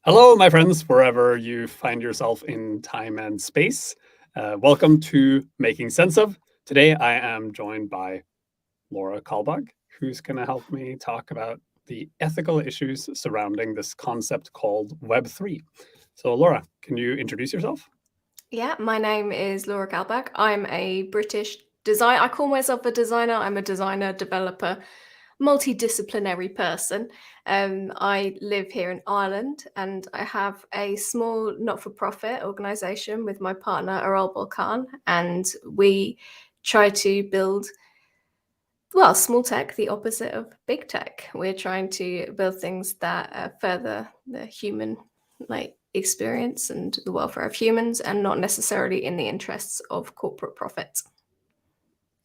Hello, my friends, wherever you find yourself in time and space. Welcome to Making Sense of. Today, I am joined by Laura Kalbag, who's going to help me talk about the ethical issues surrounding this concept called Web3. So, Laura, can you introduce yourself? Yeah, my name is Laura Kalbag. I'm a British designer. I call myself a designer. I'm a designer, developer, multidisciplinary person. I live here in Ireland and I have a small not-for-profit organisation with my partner, Aral Khan, and we try to build, well, small tech, the opposite of big tech. We're trying to build things that further the human experience and the welfare of humans, and not necessarily in the interests of corporate profit.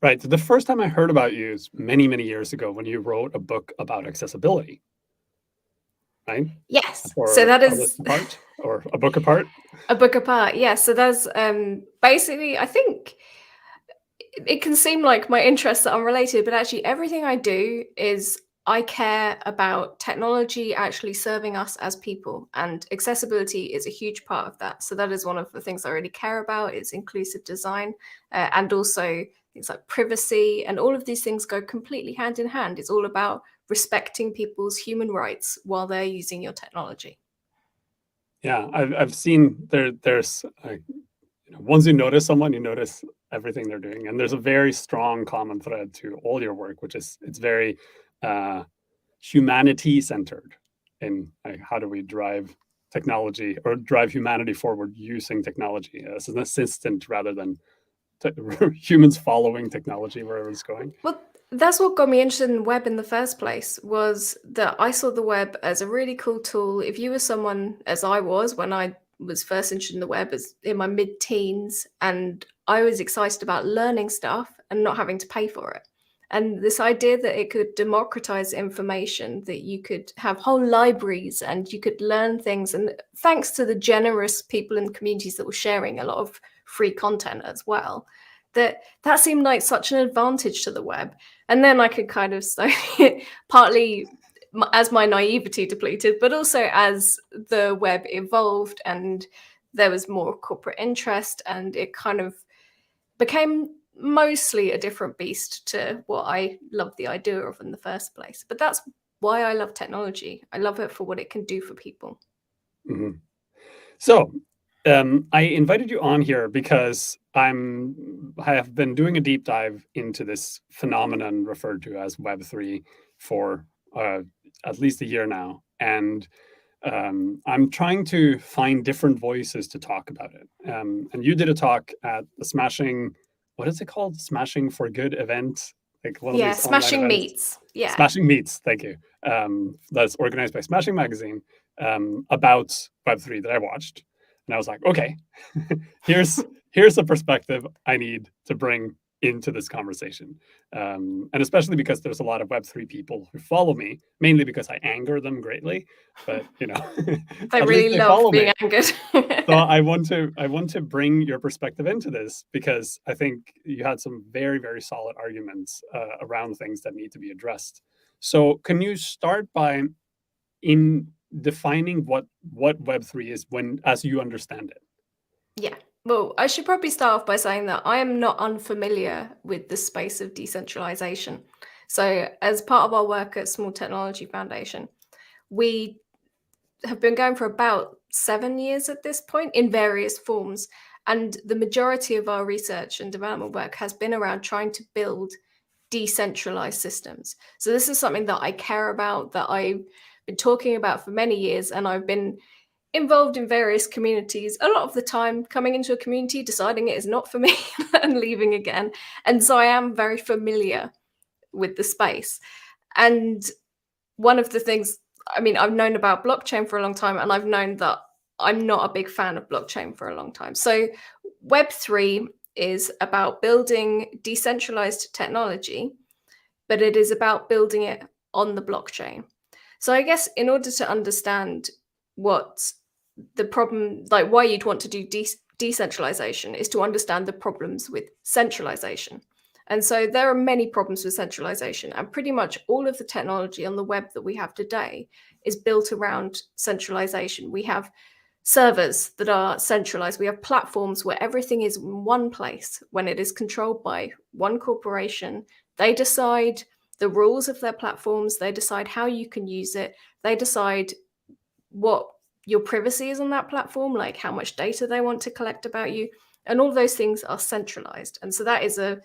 Right. The first time I heard about you is many, many years ago when you wrote a book about accessibility, right? Yes, so For that A is List Apart or A Book Apart. a book apart. Yeah, so there's basically, I think it can seem like my interests are unrelated, but actually everything I do is I care about technology actually serving us as people, and accessibility is a huge part of that. So that is one of the things I really care about, is inclusive design, and also things like privacy, and all of these things go completely hand in hand. It's all about respecting people's human rights while they're using your technology. Yeah, I've seen there's once you notice someone, you notice everything they're doing, and there's a very strong common thread to all your work, which is it's very uh, humanity centered in like, how do we drive technology or drive humanity forward using technology as an assistant rather than humans following technology wherever it's going. Well, that's what got me interested in the web in the first place, was that I saw the web as a really cool tool. If you were someone, as I was when I was first interested in the web, as in my mid-teens, and I was excited about learning stuff and not having to pay for it. And this idea that it could democratize information, that you could have whole libraries and you could learn things. And thanks to the generous people in the communities that were sharing a lot of free content as well, that seemed like such an advantage to the web. And then I could kind of partly as my naivety depleted, but also as the web evolved and there was more corporate interest, and it kind of became mostly a different beast to what I loved the idea of in the first place. But that's why I love technology. I love it for what it can do for people. Mm-hmm. So I invited you on here because I have been doing a deep dive into this phenomenon referred to as Web3 for at least a year now, and I'm trying to find different voices to talk about it. And you did a talk at the Smashing, what is it called? Smashing for Good event, like one of Yeah, these online smashing events. meats. Yeah. Smashing Meets, thank you. That's organized by Smashing Magazine about Web3 that I watched. And I was like, okay, here's a perspective I need to bring into this conversation. And especially because there's a lot of Web3 people who follow me, mainly because I anger them greatly. But They at least really they love follow being me. angered. So I want to bring your perspective into this because I think you had some very, very solid arguments around things that need to be addressed. So can you start by in defining what Web3 is when as you understand it? Yeah. Well, I should probably start off by saying that I am not unfamiliar with the space of decentralization. So, as part of our work at Small Technology Foundation, we have been going for about 7 years at this point in various forms. And the majority of our research and development work has been around trying to build decentralized systems. So, this is something that I care about, that I've been talking about for many years, and I've been involved in various communities, a lot of the time coming into a community, deciding it is not for me and leaving again. And so I am very familiar with the space. And one of the things, I mean, I've known about blockchain for a long time, and I've known that I'm not a big fan of blockchain for a long time. So Web3 is about building decentralized technology, but it is about building it on the blockchain. So I guess in order to understand what the problem, like why you'd want to do decentralization, is to understand the problems with centralization. And so there are many problems with centralization, and pretty much all of the technology on the web that we have today is built around centralization. We have servers that are centralized. We have platforms where everything is in one place when it is controlled by one corporation. They decide the rules of their platforms, they decide how you can use it, they decide what your privacy is on that platform, like how much data they want to collect about you, and all those things are centralized. And so that is a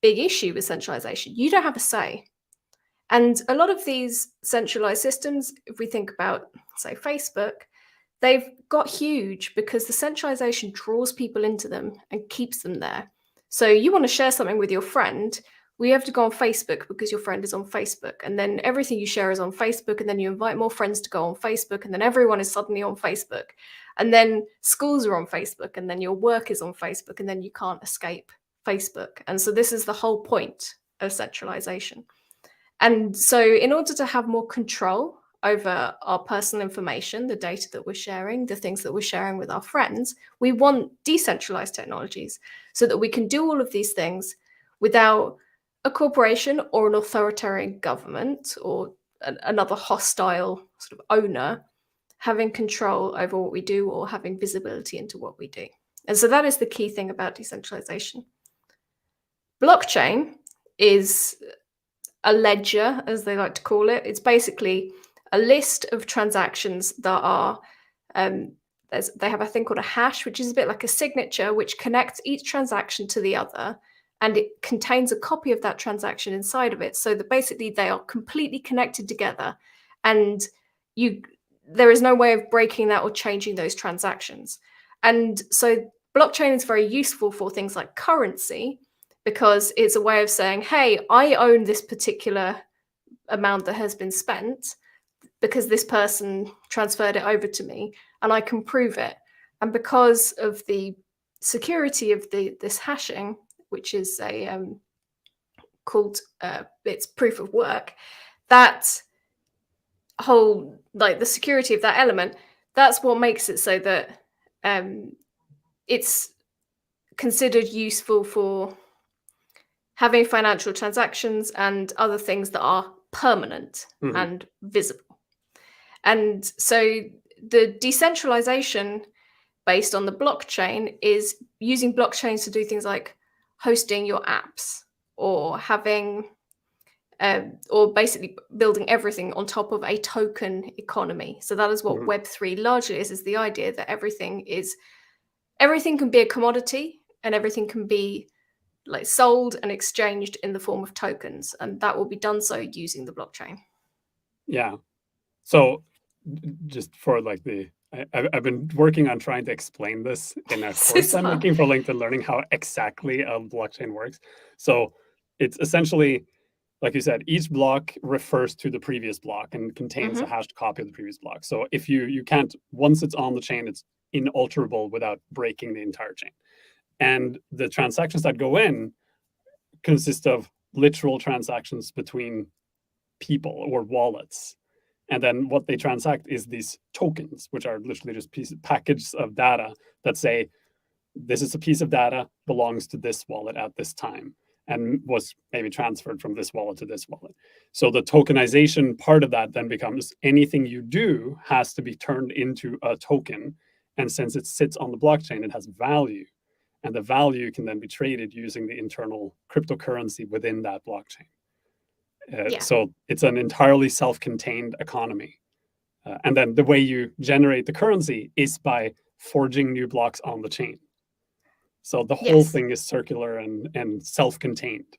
big issue with centralization. You don't have a say. And a lot of these centralized systems, if we think about, say, Facebook, they've got huge because the centralization draws people into them and keeps them there. So you want to share something with your friend, we have to go on Facebook because your friend is on Facebook. And then everything you share is on Facebook. And then you invite more friends to go on Facebook. And then everyone is suddenly on Facebook. And then schools are on Facebook. And then your work is on Facebook. And then you can't escape Facebook. And so this is the whole point of centralization. And so in order to have more control over our personal information, the data that we're sharing, the things that we're sharing with our friends, we want decentralized technologies so that we can do all of these things without a corporation or an authoritarian government or another hostile sort of owner having control over what we do or having visibility into what we do. And so that is the key thing about decentralization. Blockchain is a ledger, as they like to call it. It's basically a list of transactions that are, they have a thing called a hash, which is a bit like a signature, which connects each transaction to the other. And it contains a copy of that transaction inside of it. So that basically they are completely connected together. And there is no way of breaking that or changing those transactions. And so blockchain is very useful for things like currency, because it's a way of saying, hey, I own this particular amount that has been spent because this person transferred it over to me and I can prove it. And because of the security of this hashing, which is called it's proof of work, that whole, like the security of that element, that's what makes it so that it's considered useful for having financial transactions and other things that are permanent and visible. And so the decentralization based on the blockchain is using blockchains to do things like hosting your apps or having or basically building everything on top of a token economy. So that is what Web3 largely is the idea that everything can be a commodity and everything can be like sold and exchanged in the form of tokens, and that will be done so using the blockchain. Yeah. So just for like I've been working on trying to explain this in a course I'm making for LinkedIn Learning, how exactly a blockchain works. So it's essentially, like you said, each block refers to the previous block and contains a hashed copy of the previous block. So if you can't, once it's on the chain, it's inalterable without breaking the entire chain. And the transactions that go in consist of literal transactions between people or wallets. And then what they transact is these tokens, which are literally just packages of data that say, this is a piece of data, belongs to this wallet at this time, and was maybe transferred from this wallet to this wallet. So the tokenization part of that then becomes anything you do has to be turned into a token. And since it sits on the blockchain, it has value. And the value can then be traded using the internal cryptocurrency within that blockchain. So it's an entirely self-contained economy. And then the way you generate the currency is by forging new blocks on the chain. So the whole thing is circular and self-contained.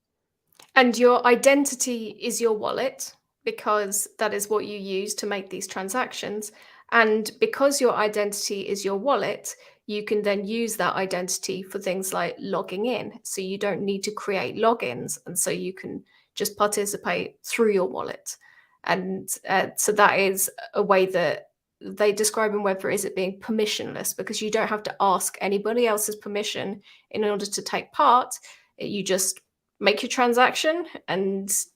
And your identity is your wallet, because that is what you use to make these transactions. And because your identity is your wallet, you can then use that identity for things like logging in. So you don't need to create logins. And so you can just participate through your wallet. And so that is a way that they describe in Web3 as it being permissionless, because you don't have to ask anybody else's permission in order to take part. You just make your transaction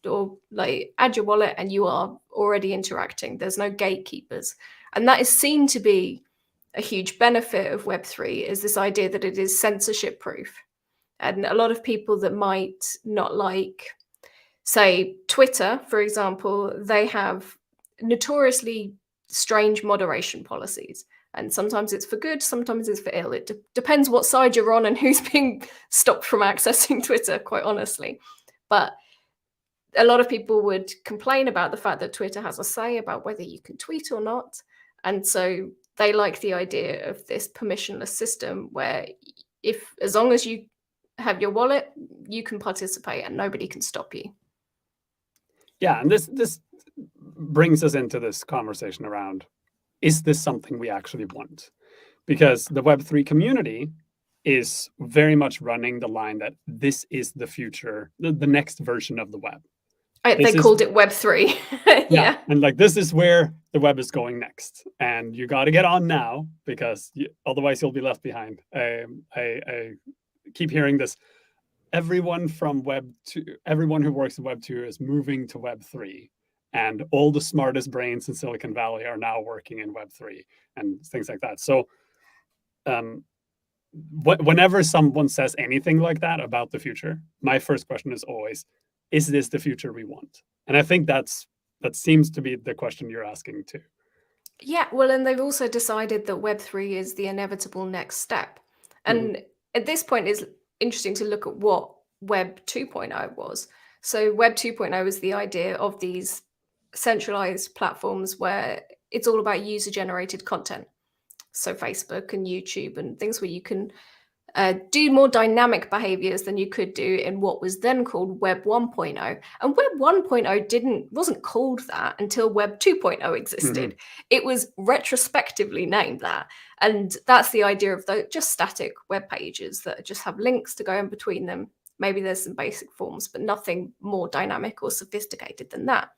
or like add your wallet and you are already interacting. There's no gatekeepers. And that is seen to be a huge benefit of Web3, is this idea that it is censorship proof. And a lot of people that might not like, say, Twitter, for example, they have notoriously strange moderation policies. And sometimes it's for good, sometimes it's for ill. It depends what side you're on and who's being stopped from accessing Twitter, quite honestly. But a lot of people would complain about the fact that Twitter has a say about whether you can tweet or not. And so they like the idea of this permissionless system where as long as you have your wallet, you can participate and nobody can stop you. Yeah, and this brings us into this conversation around, is this something we actually want? Because the Web3 community is very much running the line that this is the future, the next version of the web. They called it Web3. Yeah. And like, this is where the web is going next. And you got to get on now, because otherwise you'll be left behind. I keep hearing this. Everyone from Web2, everyone who works in Web2 is moving to Web3. And all the smartest brains in Silicon Valley are now working in Web3 and things like that. So whenever someone says anything like that about the future, my first question is always, is this the future we want? And I think that seems to be the question you're asking too. Yeah, well, and they've also decided that Web3 is the inevitable next step. And at this point, it's interesting to look at what Web 2.0 was. So Web 2.0 is the idea of these centralized platforms where it's all about user-generated content. So Facebook and YouTube and things where you can do more dynamic behaviors than you could do in what was then called Web 1.0. And Web 1.0 wasn't called that until Web 2.0 existed. It was retrospectively named that. And that's the idea of just static web pages that just have links to go in between them. Maybe there's some basic forms, but nothing more dynamic or sophisticated than that.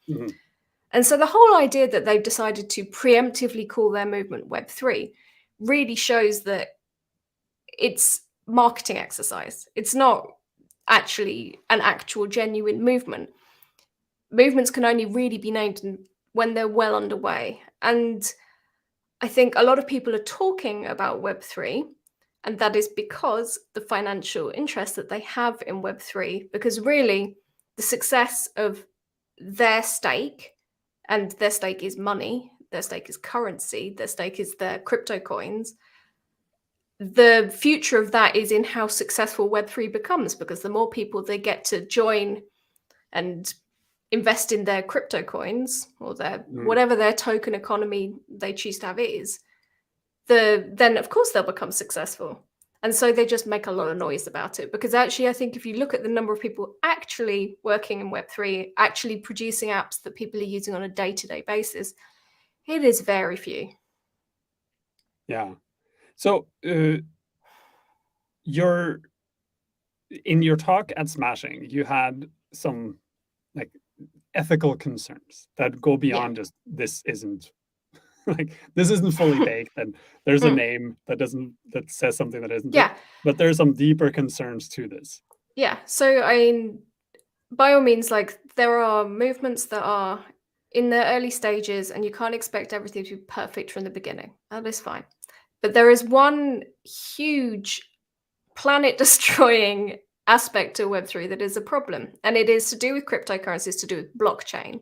And so the whole idea that they've decided to preemptively call their movement Web3 really shows that it's marketing exercise. It's not actually an actual genuine movement. Movements can only really be named when they're well underway. And I think a lot of people are talking about Web3, and that is because the financial interest that they have in Web3, because really the success of their stake, and their stake is money, their stake is currency, their stake is their crypto coins. The future of that is in how successful Web3 becomes, because the more people they get to join and invest in their crypto coins or their whatever their token economy they choose to have is, then of course they'll become successful. And so they just make a lot of noise about it, because actually I think if you look at the number of people actually working in Web3, actually producing apps that people are using on a day-to-day basis, it is very few. Yeah. So in your talk at Smashing, you had some like ethical concerns that go beyond just this isn't fully baked, and there's a name that says something that isn't. Yeah. But there's some deeper concerns to this. Yeah. So I mean, by all means, like, there are movements that are in their early stages and you can't expect everything to be perfect from the beginning. That is fine. But there is one huge planet-destroying aspect to Web3 that is a problem, and it is to do with cryptocurrencies, to do with blockchain.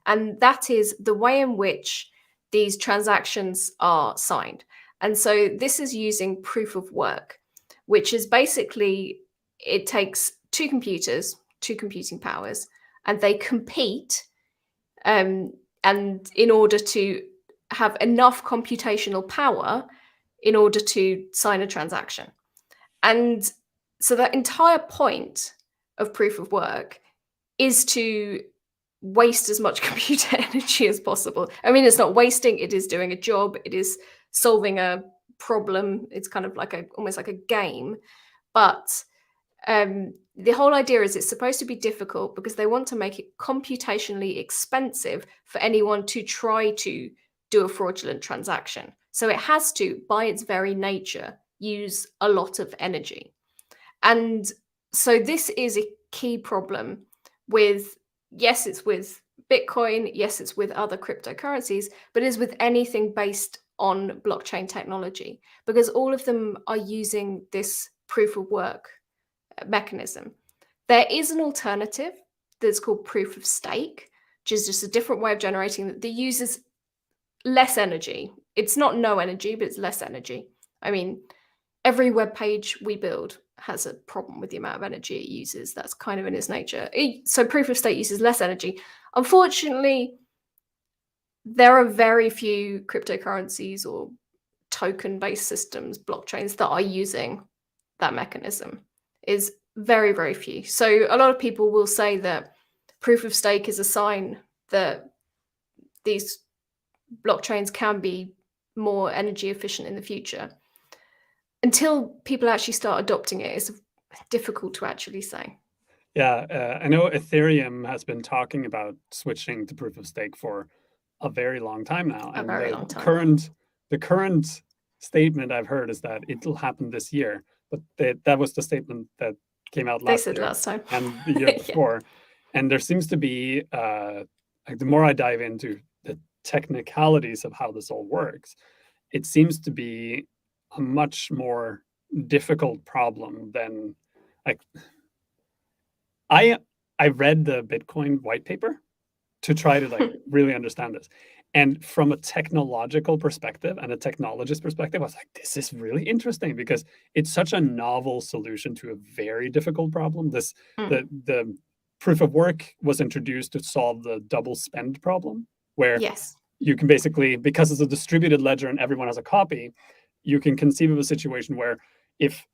And that is the way in which these transactions are signed. And so this is using proof of work, which is basically, it takes two computers, two computing powers, and they compete and in order to have enough computational power in order to sign a transaction. And so that entire point of proof of work is to waste as much computer energy as possible. I mean, it's not wasting, it is doing a job, it is solving a problem. It's kind of like almost like a game. But the whole idea is it's supposed to be difficult because they want to make it computationally expensive for anyone to try to do a fraudulent transaction. So it has to, by its very nature, use a lot of energy. And so this is a key problem with, yes, it's with Bitcoin, yes, it's with other cryptocurrencies, but it's with anything based on blockchain technology, because all of them are using this proof of work mechanism. There is an alternative that's called proof of stake, which is just a different way of generating that uses less energy. It's not no energy, but it's less energy. I mean, every web page we build has a problem with the amount of energy it uses. That's kind of in its nature. So proof of stake uses less energy. Unfortunately, there are very few cryptocurrencies or token-based systems, blockchains, that are using that mechanism. Is very, very few. So a lot of people will say that proof of stake is a sign that these blockchains can be more energy efficient in the future. Until people actually start adopting it, it's difficult to actually say. Yeah, I know Ethereum has been talking about switching to proof of stake for a very long time now, A and very long time. the current statement I've heard is that it'll happen this year, but that was the statement that came out They last said year last time. and the year Yeah. before, and there seems to be like the more I dive into the technicalities of how this all works, it seems to be a much more difficult problem than like I read the Bitcoin white paper to try to like really understand this. And from a technological perspective and a technologist perspective, I was like, this is really interesting because it's such a novel solution to a very difficult problem. The proof of work was introduced to solve the double spend problem, where Yes. you can basically, because it's a distributed ledger and everyone has a copy, you can conceive of a situation where if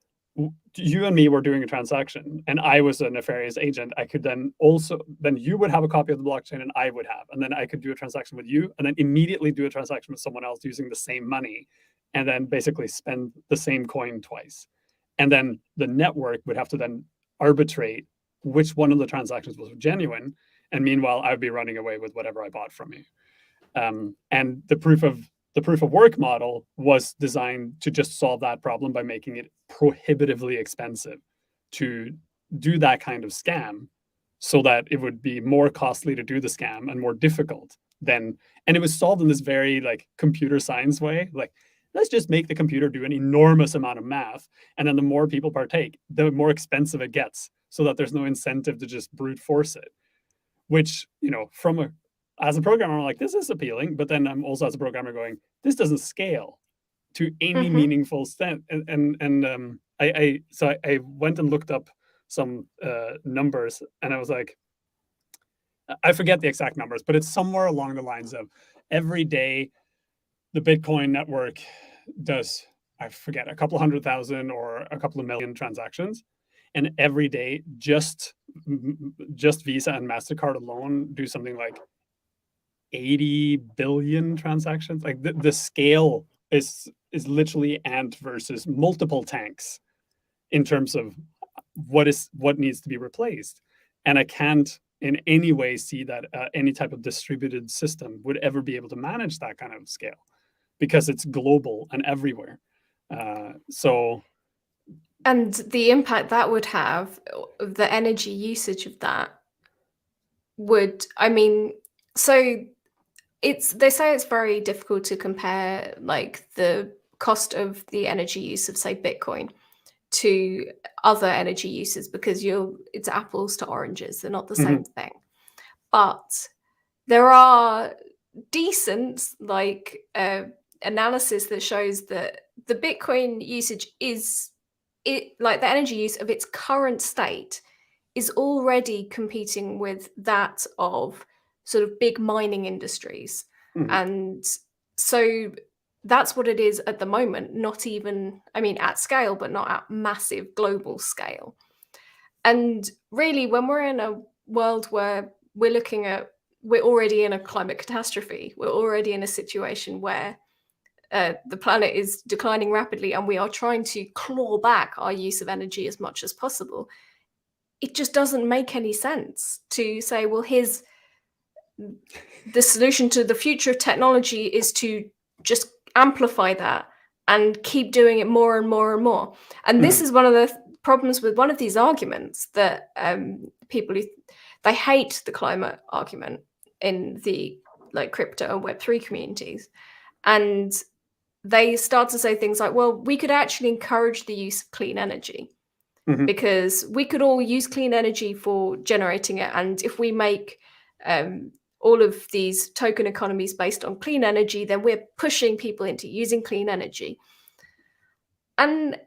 you and me were doing a transaction and I was a nefarious agent, I could then you would have a copy of the blockchain and I would have, and then I could do a transaction with you and then immediately do a transaction with someone else using the same money and then basically spend the same coin twice. And then the network would have to then arbitrate which one of the transactions was genuine. And meanwhile, I would be running away with whatever I bought from you. And the proof of work model was designed to just solve that problem by making it prohibitively expensive to do that kind of scam, so that it would be more costly to do the scam and more difficult than, and it was solved in this very like computer science way, like let's just make the computer do an enormous amount of math, and then the more people partake, the more expensive it gets, so that there's no incentive to just brute force it. Which, as a programmer, I'm like, this is appealing, but then I'm also as a programmer going, this doesn't scale to any meaningful extent. I went and looked up some numbers, and I was like, I forget the exact numbers, but it's somewhere along the lines of every day the Bitcoin network does, I forget, a couple 100,000 or a couple of million transactions. And every day, just Visa and MasterCard alone do something like 80 billion transactions. Like the scale is literally ant versus multiple tanks in terms of what needs to be replaced. And I can't in any way see that any type of distributed system would ever be able to manage that kind of scale, because it's global and everywhere. And the impact that would have, the energy usage of that would, so they say it's very difficult to compare like the cost of the energy use of, say, Bitcoin to other energy uses, because it's apples to oranges. They're not the same thing. But there are decent analysis that shows that the Bitcoin usage like the energy use of its current state is already competing with that of sort of big mining industries. And so that's what it is at the moment, not even, at scale, but not at massive global scale. And really, when we're in a world where we're already in a climate catastrophe, we're already in a situation where the planet is declining rapidly and we are trying to claw back our use of energy as much as possible, it just doesn't make any sense to say, well, here's the solution to the future of technology is to just amplify that and keep doing it more and more and more. And this is one of the problems with one of these arguments that people they hate the climate argument in the crypto and Web3 communities. And they start to say things like, well, we could actually encourage the use of clean energy. because we could all use clean energy for generating it. And if we make all of these token economies based on clean energy, then we're pushing people into using clean energy. And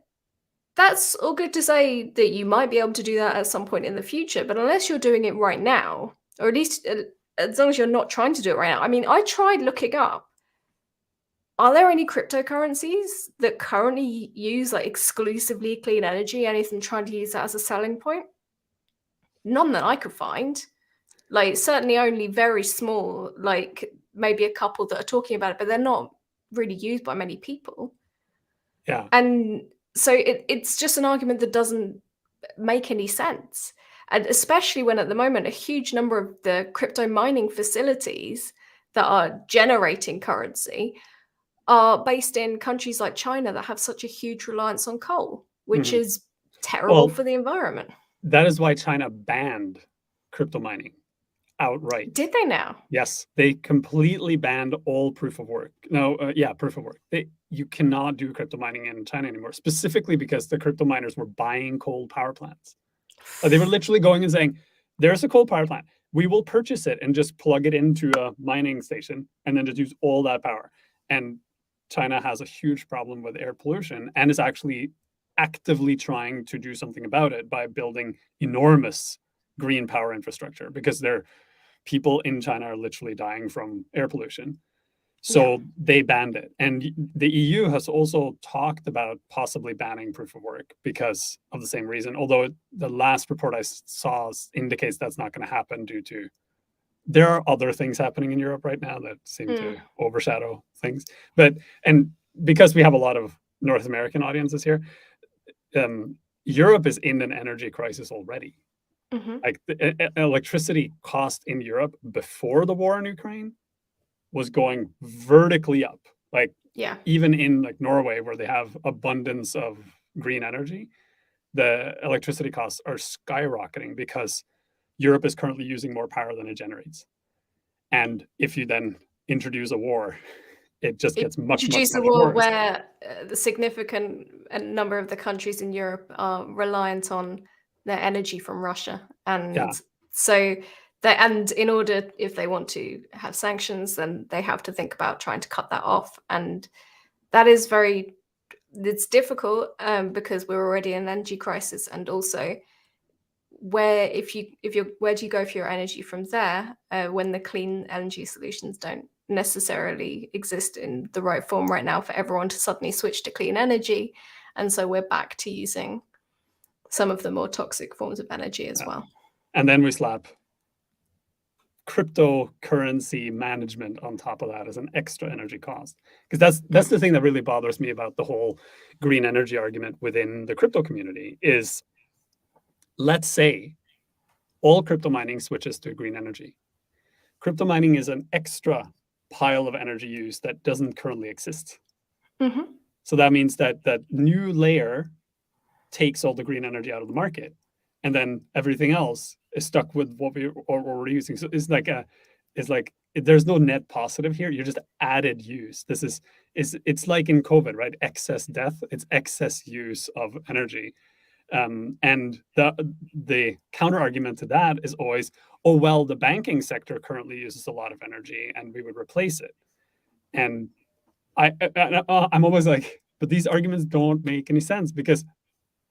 that's all good to say that you might be able to do that at some point in the future, but unless you're doing it right now, or at least as long as you're not trying to do it right now. I mean, I tried looking up, are there any cryptocurrencies that currently use like exclusively clean energy? Anything trying to use that as a selling point? None that I could find. Like certainly only very small, like maybe a couple that are talking about it, but they're not really used by many people. Yeah. And so it's just an argument that doesn't make any sense. And especially when at the moment, a huge number of the crypto mining facilities that are generating currency are based in countries like China that have such a huge reliance on coal, which is terrible for the environment. That is why China banned crypto mining outright. Did they now? Yes, they completely banned all proof of work. Proof of work. You cannot do crypto mining in China anymore, specifically because the crypto miners were buying coal power plants. They were literally going and saying, there's a coal power plant. We will purchase it and just plug it into a mining station and then just use all that power. And China has a huge problem with air pollution and is actually actively trying to do something about it by building enormous green power infrastructure, because people in China are literally dying from air pollution. So they banned it. And the EU has also talked about possibly banning proof of work because of the same reason, although the last report I saw indicates that's not going to happen due to there are other things happening in Europe right now that seem to overshadow things. And because we have a lot of North American audiences here, Europe is in an energy crisis already. Like the electricity cost in Europe before the war in Ukraine was going vertically up. Like even in like Norway, where they have abundance of green energy, the electricity costs are skyrocketing because Europe is currently using more power than it generates. And if you then introduce a war, it just gets much worse. Where the significant number of the countries in Europe are reliant on their energy from Russia. And so and in order, if they want to have sanctions, then they have to think about trying to cut that off. And that is it's difficult because we're already in an energy crisis. And also where do you go for your energy from there when the clean energy solutions don't necessarily exist in the right form right now for everyone to suddenly switch to clean energy? And so we're back to using some of the more toxic forms of energy as well. And then we slap cryptocurrency management on top of that as an extra energy cost. Because that's the thing that really bothers me about the whole green energy argument within the crypto community is, let's say all crypto mining switches to green energy. Crypto mining is an extra pile of energy use that doesn't currently exist. So that means that that new layer takes all the green energy out of the market, and then everything else is stuck with what we are already using. So it's like there's no net positive here. You're just added use. It's like in COVID, right? Excess death. It's excess use of energy. And the counter argument to that is always, oh well, the banking sector currently uses a lot of energy, and we would replace it. And I'm always like, but these arguments don't make any sense, because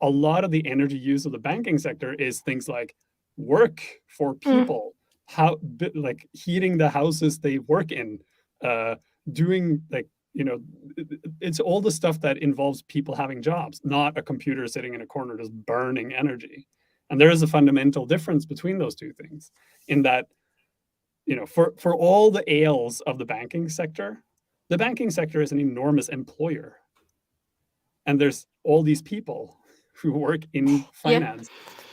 a lot of the energy use of the banking sector is things like work for people, like heating the houses they work in, doing like, it's all the stuff that involves people having jobs, not a computer sitting in a corner just burning energy. And there is a fundamental difference between those two things in that, for all the ails of the banking sector is an enormous employer. And there's all these people who work in finance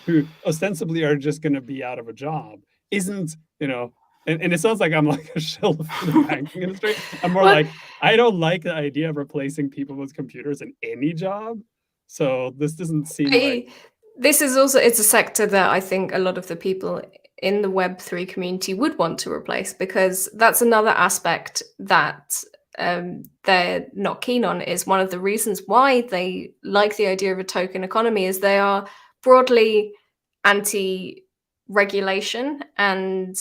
who ostensibly are just going to be out of a job. And it sounds like I'm like a shill for the banking industry. I'm more like, I don't like the idea of replacing people with computers in any job. So this doesn't seem like... This is also, it's a sector that I think a lot of the people in the Web3 community would want to replace, because that's another aspect that they're not keen on. Is one of the reasons why they like the idea of a token economy is they are broadly anti-regulation and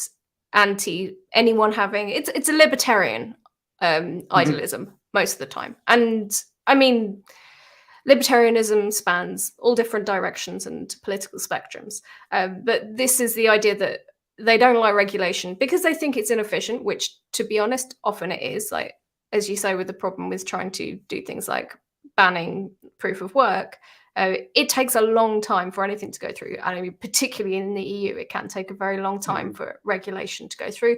anti anyone having it's a libertarian idealism most of the time. And I mean, libertarianism spans all different directions and political spectrums. But this is the idea that they don't like regulation because they think it's inefficient, which, to be honest, often it is. Like, as you say, with the problem with trying to do things like banning proof of work, it takes a long time for anything to go through. And I mean, particularly in the EU, it can take a very long time for regulation to go through.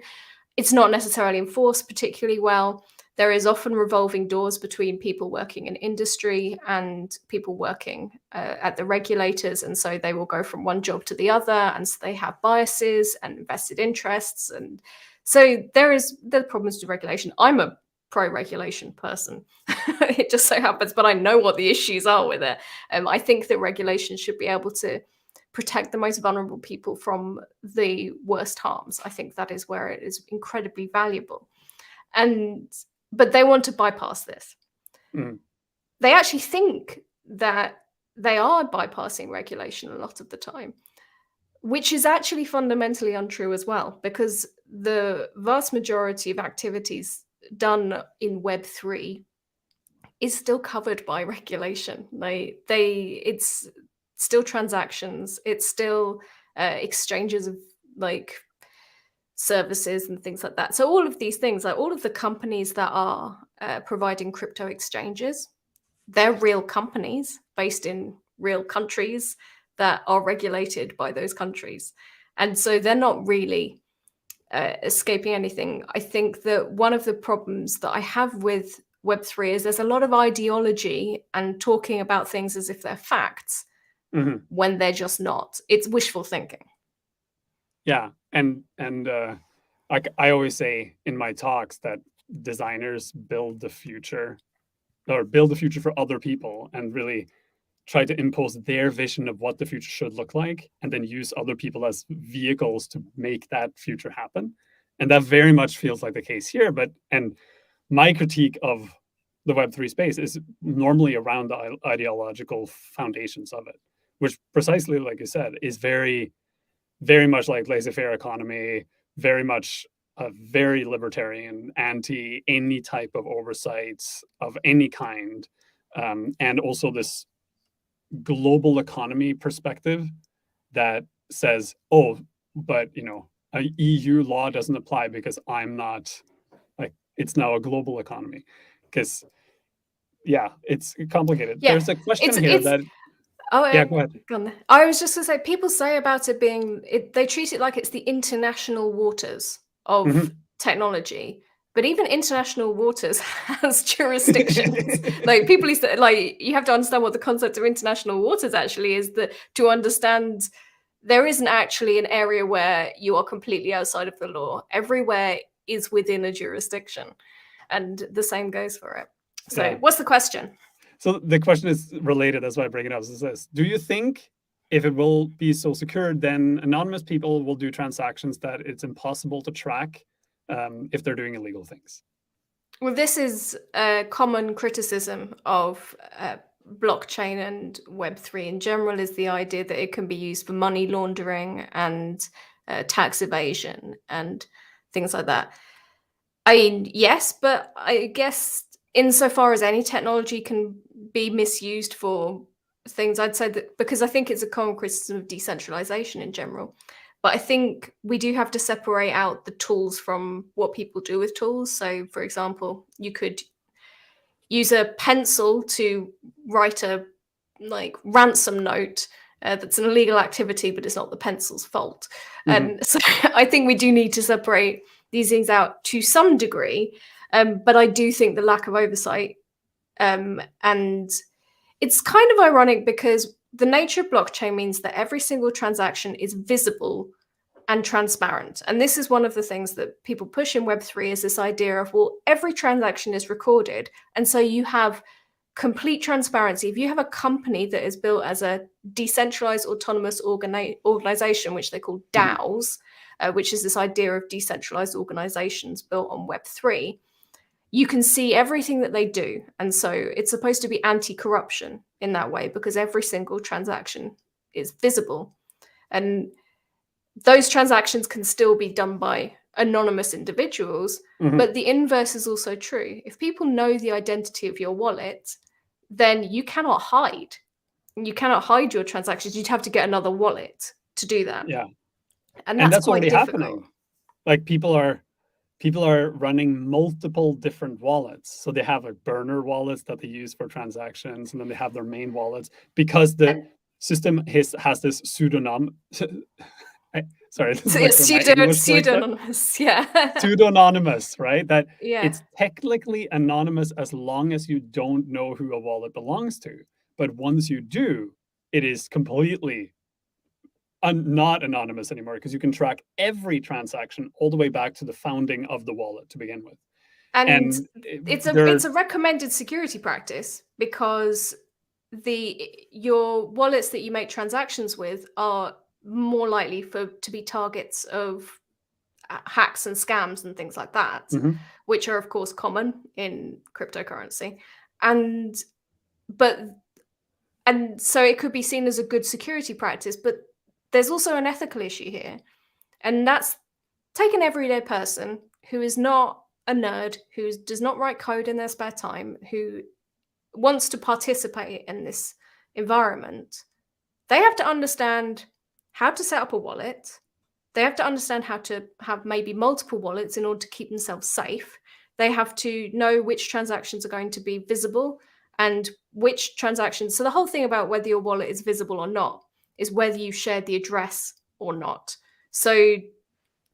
It's not necessarily enforced particularly well. There is often revolving doors between people working in industry and people working at the regulators. And so they will go from one job to the other. And so they have biases and vested interests. And so there are problems with regulation. I'm a pro-regulation person. It just so happens, but I know what the issues are with it. I think that regulation should be able to protect the most vulnerable people from the worst harms. I think that is where it is incredibly valuable. But they want to bypass this. They actually think that they are bypassing regulation a lot of the time, which is actually fundamentally untrue as well, because the vast majority of activities done in Web3 is still covered by regulation. It's still transactions, it's still exchanges of like services and things like that. So all of these things, like all of the companies that are providing crypto exchanges, they're real companies based in real countries that are regulated by those countries. And so they're not really escaping anything. I think that one of the problems that I have with Web3 is there's a lot of ideology and talking about things as if they're facts when they're just not. It's wishful thinking. Yeah, and like I always say in my talks that designers build the future for other people and really try to impose their vision of what the future should look like, and then use other people as vehicles to make that future happen. And that very much feels like the case here. And my critique of the Web3 space is normally around the ideological foundations of it, which precisely, like you said, is very, very much like laissez-faire economy, very much a very libertarian, anti any type of oversight of any kind, and also this global economy perspective that says, oh, but a EU law doesn't apply because I'm not, like, it's now a global economy. Because it's complicated. Yeah, there's a question here that go ahead. I was just going to say, people say about it being, they treat it like it's the international waters of technology. But even international waters has jurisdictions. Like, people used to, like, you have to understand what the concept of international waters actually is, that to understand there isn't actually an area where you are completely outside of the law. Everywhere is within a jurisdiction. And the same goes for it. So what's the question? So the question is related. That's why I bring it up. Is this: do you think if it will be so secure, then anonymous people will do transactions that it's impossible to track if they're doing illegal things? Well, this is a common criticism of blockchain and Web3 in general, is the idea that it can be used for money laundering and tax evasion and things like that. I mean, yes, but I guess insofar as any technology can be misused for things, I'd say that, because I think it's a common criticism of decentralization in general. But I think we do have to separate out the tools from what people do with tools. So, for example, you could use a pencil to write a ransom note. That's an illegal activity, but it's not the pencil's fault. And so I think we do need to separate these things out to some degree. But I do think the lack of oversight, and it's kind of ironic because the nature of blockchain means that every single transaction is visible and transparent. And this is one of the things that people push in Web3, is this idea of, well, every transaction is recorded. And so you have complete transparency. If you have a company that is built as a decentralized autonomous organization, which they call DAOs, which is this idea of decentralized organizations built on Web3, you can see everything that they do. And so it's supposed to be anti-corruption in that way, because every single transaction is visible. And those transactions can still be done by anonymous individuals, but the inverse is also true. If people know the identity of your wallet, then you cannot hide. You cannot hide your transactions. You'd have to get another wallet to do that. Yeah. And And that's that's quite already difficult. happening. Like people are running multiple different wallets. So they have like burner wallets that they use for transactions, and then they have their main wallets because the system has this pseudonym. Sorry, this is like my English breakdown. Pseudonymous, yeah. Pseudonymous, right? That Yeah. it's technically anonymous as long as you don't know who a wallet belongs to. But once you do, it is completely not anonymous anymore, because you can track every transaction all the way back to the founding of the wallet to begin with. And it's a recommended security practice, because your wallets that you make transactions with are more likely to be targets of hacks and scams and things like that, which are of course common in cryptocurrency. And so it could be seen as a good security practice, but there's also an ethical issue here. And that's, take an everyday person who is not a nerd, who does not write code in their spare time, who wants to participate in this environment. They have to understand how to set up a wallet. They have to understand how to have maybe multiple wallets in order to keep themselves safe. They have to know which transactions are going to be visible and which transactions. So the whole thing about whether your wallet is visible or not is whether you share the address or not. So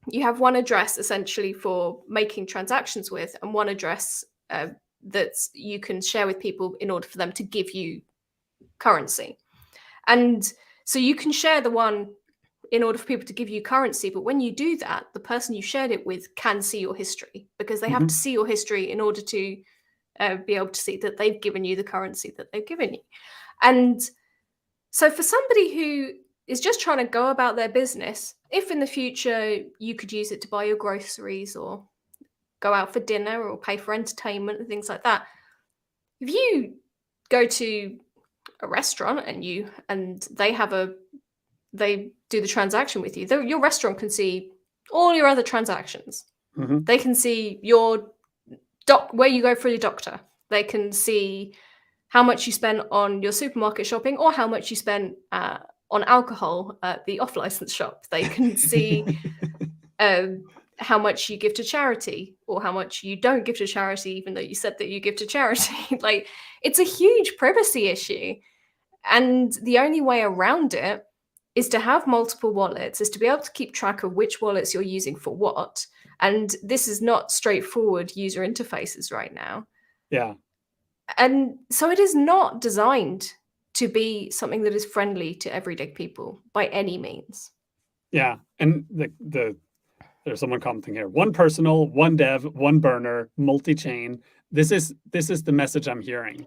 you have one address essentially for making transactions with, and one address that you can share with people in order for them to give you currency. And so you can share the one in order for people to give you currency, but when you do that, the person you shared it with can see your history, because they have to see your history in order to be able to see that they've given you the currency that they've given you. And so for somebody who is just trying to go about their business, if in the future you could use it to buy your groceries or go out for dinner or pay for entertainment and things like that, if you go to a restaurant and they do the transaction with you, your restaurant can see all your other transactions. They can see your where you go for your doctor. They can see how much you spend on your supermarket shopping, or how much you spend on alcohol at the off-license shop. They can see how much you give to charity, or how much you don't give to charity, even though you said that you give to charity. Like, it's a huge privacy issue. And the only way around it is to have multiple wallets, is to be able to keep track of which wallets you're using for what. And this is not straightforward user interfaces right now. Yeah. And so it is not designed to be something that is friendly to everyday people by any means. Yeah. And there's someone commenting here: one personal, one dev, one burner, multi-chain. This is the message I'm hearing.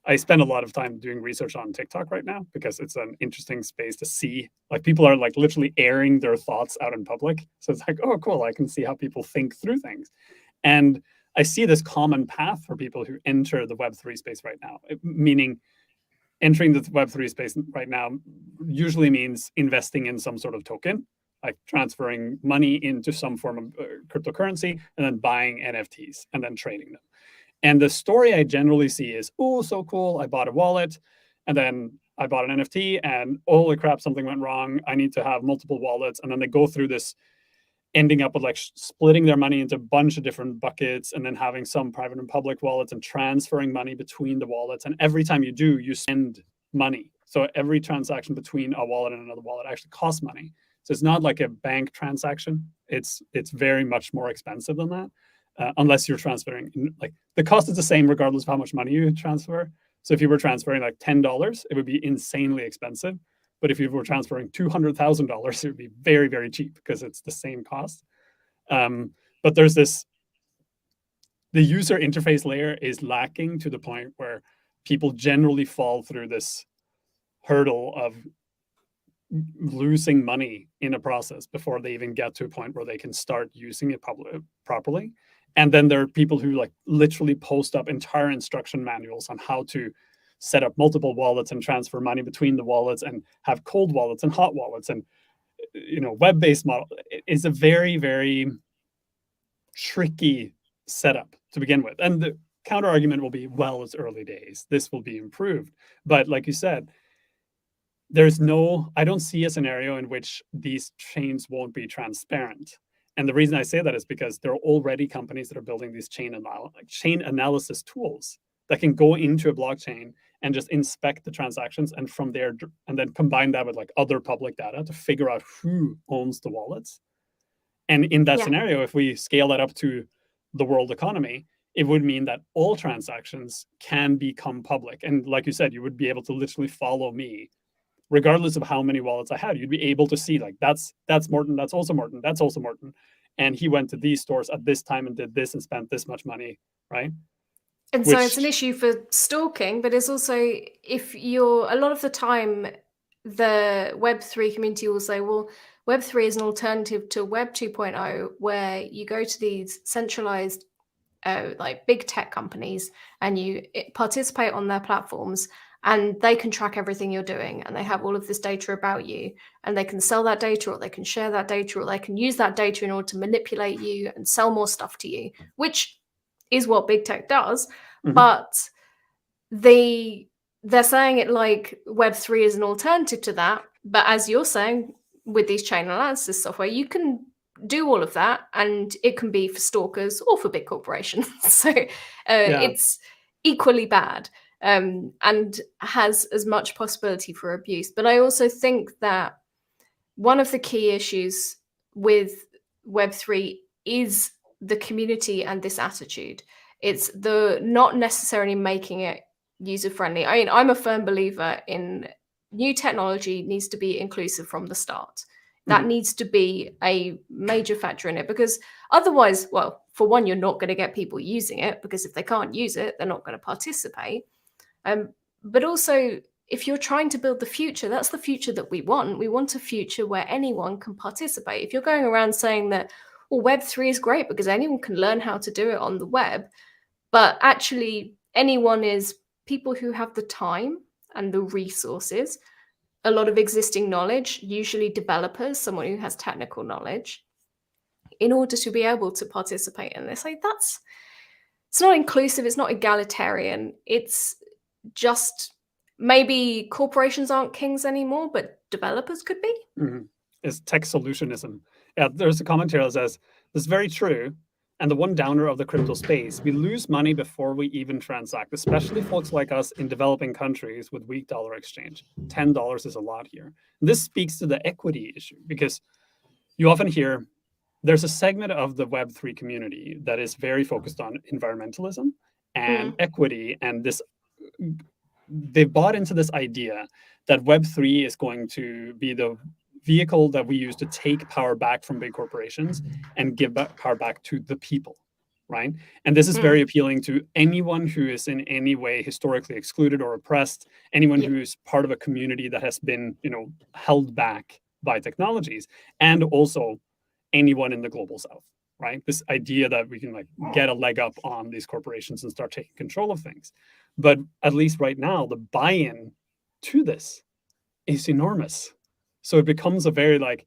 I spend a lot of time doing research on TikTok right now, because it's an interesting space to see. Like, people are like literally airing their thoughts out in public. So it's like, oh, cool, I can see how people think through things. And I see this common path for people who enter the Web3 space right now, meaning entering the Web3 space right now usually means investing in some sort of token, like transferring money into some form of cryptocurrency, and then buying NFTs and then trading them. And the story I generally see is, oh, so cool, I bought a wallet, and then I bought an NFT, and holy crap, something went wrong. I need to have multiple wallets. And then they go through this, ending up with like splitting their money into a bunch of different buckets, and then having some private and public wallets, and transferring money between the wallets. And every time you do, you spend money. So every transaction between a wallet and another wallet actually costs money. So it's not like a bank transaction. It's very much more expensive than that. Unless you're transferring, like, the cost is the same regardless of how much money you transfer. So if you were transferring like $10, it would be insanely expensive. But if you were transferring $200,000, it would be very, very cheap, because it's the same cost. But there's the user interface layer is lacking to the point where people generally fall through this hurdle of losing money in a process before they even get to a point where they can start using it properly. And then there are people who like literally post up entire instruction manuals on how to set up multiple wallets and transfer money between the wallets and have cold wallets and hot wallets and web-based model. Is a very, very tricky setup to begin with. And the counter argument will be, well, it's early days. This will be improved. But like you said, I don't see a scenario in which these chains won't be transparent. And the reason I say that is because there are already companies that are building these chain analysis tools that can go into a blockchain and just inspect the transactions, and from there, and then combine that with like other public data to figure out who owns the wallets. And in that scenario, if we scale that up to the world economy, it would mean that all transactions can become public. And like you said, you would be able to literally follow me regardless of how many wallets I had. You'd be able to see like, that's Morten, that's also Morten, that's also Morten. And he went to these stores at this time and did this and spent this much money, right? And so it's an issue for stalking, but it's also, if you're, a lot of the time, the Web3 community will say, well, Web3 is an alternative to Web 2.0, where you go to these centralized, like big tech companies, and you participate on their platforms, and they can track everything you're doing, and they have all of this data about you, and they can sell that data, or they can share that data, or they can use that data in order to manipulate you and sell more stuff to you, which is what big tech does. Mm-hmm. But they're saying it like Web3 is an alternative to that. But as you're saying, with these chain analysis software, you can do all of that, and it can be for stalkers or for big corporations. So it's equally bad, and has as much possibility for abuse. But I also think that one of the key issues with Web3 is the community and this attitude. It's the not necessarily making it user-friendly. I mean, I'm a firm believer in new technology needs to be inclusive from the start. That needs to be a major factor in it, because otherwise, well, for one, you're not going to get people using it, because if they can't use it, they're not going to participate. But also, if you're trying to build the future, that's the future that we want. We want a future where anyone can participate. If you're going around saying that, well, Web3 is great because anyone can learn how to do it on the web, but actually anyone is people who have the time and the resources, a lot of existing knowledge, usually developers, someone who has technical knowledge, in order to be able to participate in this. Like, it's not inclusive, it's not egalitarian. It's just, maybe corporations aren't kings anymore, but developers could be. It's tech solutionism. Yeah, there's a commentary that says, this is very true. And the one downer of the crypto space, we lose money before we even transact, especially folks like us in developing countries with weak dollar exchange. $10 is a lot here. And this speaks to the equity issue, because you often hear there's a segment of the Web3 community that is very focused on environmentalism and equity, and this, they've bought into this idea that Web3 is going to be the vehicle that we use to take power back from big corporations and give power back to the people, right? And this is very appealing to anyone who is in any way historically excluded or oppressed, anyone who is part of a community that has been, held back by technologies, and also anyone in the global south, right? This idea that we can like get a leg up on these corporations and start taking control of things. But at least right now, the buy-in to this is enormous. So it becomes a very like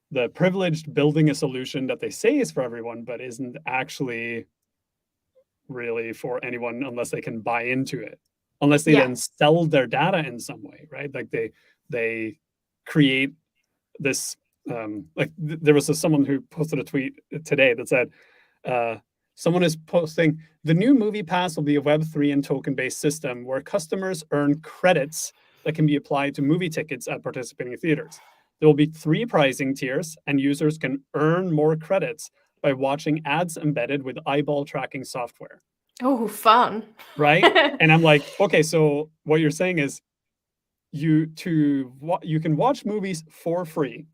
the privileged building a solution that they say is for everyone, but isn't actually really for anyone unless they can buy into it, unless they then sell their data in some way, right? Like they create this, there was someone who posted a tweet today that said, someone is posting, the new movie pass will be a Web3 and token-based system where customers earn credits that can be applied to movie tickets at participating theaters. There will be 3 pricing tiers, and users can earn more credits by watching ads embedded with eyeball tracking software. Oh, fun. Right? And I'm like, okay, so what you're saying is you can watch movies for free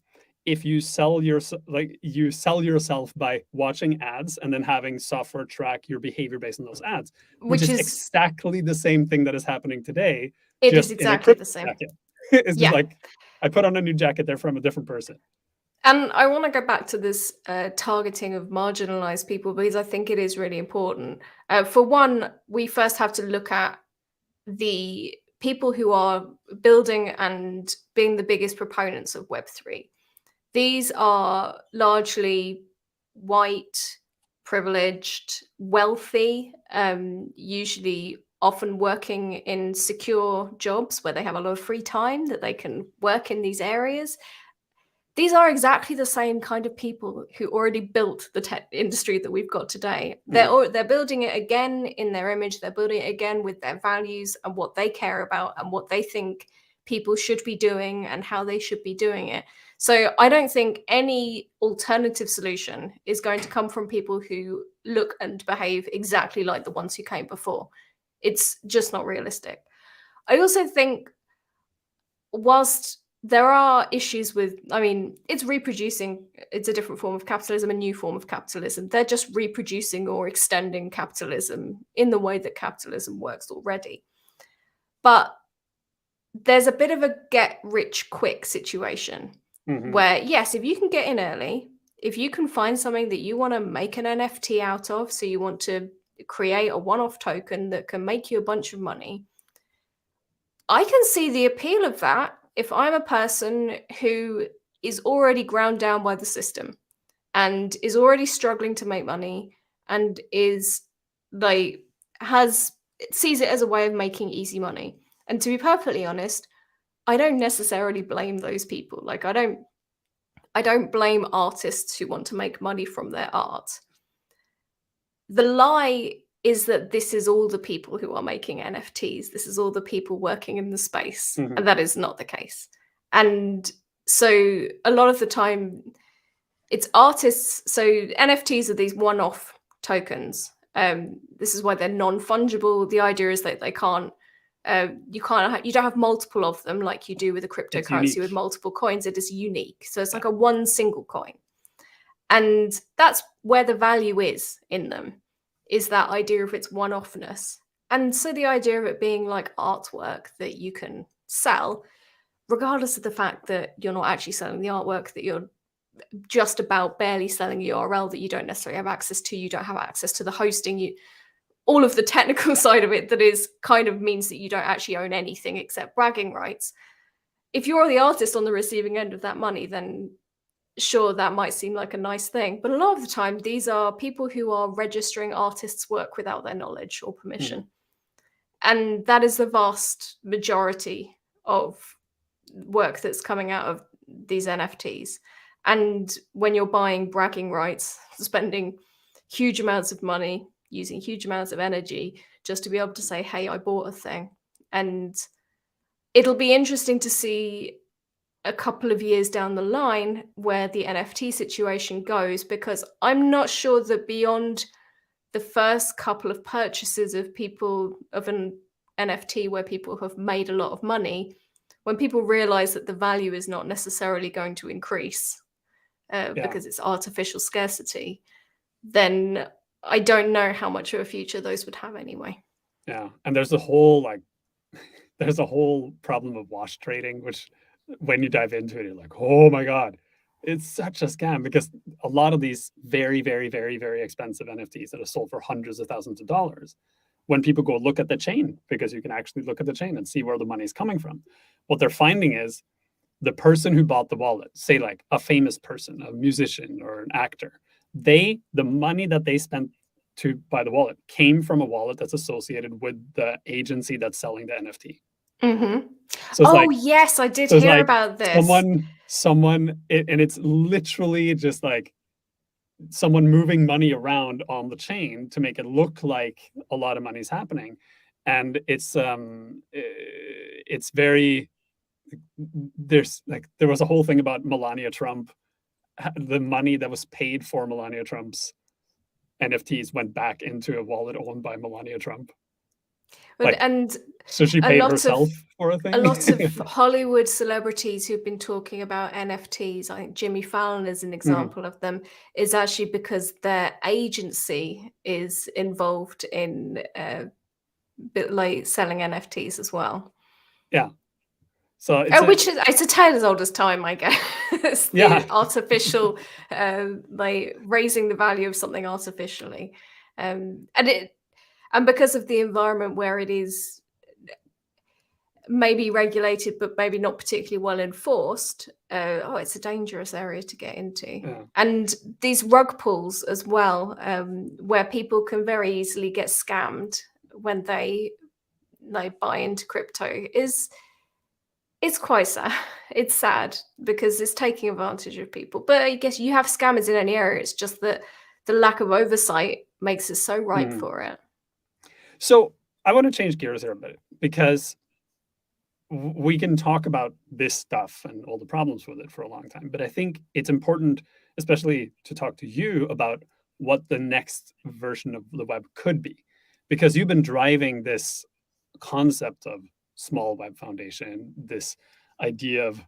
if you sell yourself by watching ads and then having software track your behavior based on those ads, which is exactly the same thing that is happening today. It is exactly the same. Jacket. It's just like, I put on a new jacket there from a different person. And I want to go back to this targeting of marginalized people, because I think it is really important. For one, we first have to look at the people who are building and being the biggest proponents of Web3. These are largely white, privileged, wealthy, usually often working in secure jobs where they have a lot of free time that they can work in these areas. These are exactly the same kind of people who already built the tech industry that we've got today. They're building it again in their image. They're building it again with their values and what they care about and what they think people should be doing and how they should be doing it. So I don't think any alternative solution is going to come from people who look and behave exactly like the ones who came before. It's just not realistic. I also think whilst there are issues with, I mean, it's reproducing, it's a different form of capitalism, a new form of capitalism. They're just reproducing or extending capitalism in the way that capitalism works already. But there's a bit of a get rich quick situation where, yes, if you can get in early, if you can find something that you want to make an NFT out of, so you want to create a one-off token that can make you a bunch of money, I can see the appeal of that if I'm a person who is already ground down by the system and is already struggling to make money and is like sees it as a way of making easy money. And to be perfectly honest, I don't necessarily blame those people. Like I don't blame artists who want to make money from their art. The lie is that this is all the people who are making NFTs. This is all the people working in the space. And that is not the case. And so a lot of the time it's artists. So NFTs are these one-off tokens. This is why they're non-fungible. The idea is that they can't, you don't have multiple of them like you do with a cryptocurrency with multiple coins. It is unique. So it's like a one single coin. And that's where the value is in them, is that idea of its one-offness. And so the idea of it being like artwork that you can sell, regardless of the fact that you're not actually selling the artwork, that you're just about barely selling a URL that you don't necessarily have access to, you don't have access to the hosting, all of the technical side of it that is kind of means that you don't actually own anything except bragging rights. If you're the artist on the receiving end of that money, then sure, that might seem like a nice thing. But a lot of the time, these are people who are registering artists' work without their knowledge or permission. And that is the vast majority of work that's coming out of these NFTs. And when you're buying bragging rights, spending huge amounts of money, using huge amounts of energy just to be able to say, hey, I bought a thing. And it'll be interesting to see a couple of years down the line where the NFT situation goes, because I'm not sure that beyond the first couple of purchases of an NFT where people have made a lot of money, when people realize that the value is not necessarily going to increase because it's artificial scarcity, then I don't know how much of a future those would have anyway. Yeah, and there's a whole problem of wash trading, which when you dive into it, you're like, oh my God, it's such a scam, because a lot of these very, very, very, very expensive NFTs that are sold for hundreds of thousands of dollars, when people go look at the chain, because you can actually look at the chain and see where the money is coming from, what they're finding is the person who bought the wallet, say like a famous person, a musician or an actor, the money that they spent to buy the wallet came from a wallet that's associated with the agency that's selling the NFT. So yes, I did hear about this. And it's literally just like someone moving money around on the chain to make it look like a lot of money is happening. And it's very, there was a whole thing about Melania Trump. The money that was paid for Melania Trump's NFTs went back into a wallet owned by Melania Trump. So she paid herself for a thing. A lot of Hollywood celebrities who've been talking about NFTs, I think Jimmy Fallon is an example of them, is actually because their agency is involved in selling NFTs as well. Yeah. So it's a tale as old as time, I guess. The artificial, raising the value of something artificially, and because of the environment where it is maybe regulated, but maybe not particularly well enforced, it's a dangerous area to get into. Yeah. And these rug pulls as well, where people can very easily get scammed when they buy into crypto, it's quite sad. It's sad because it's taking advantage of people. But I guess you have scammers in any area. It's just that the lack of oversight makes it so ripe for it. So I want to change gears here a bit, because we can talk about this stuff and all the problems with it for a long time. But I think it's important, especially to talk to you about what the next version of the web could be, because you've been driving this concept of small web foundation, this idea of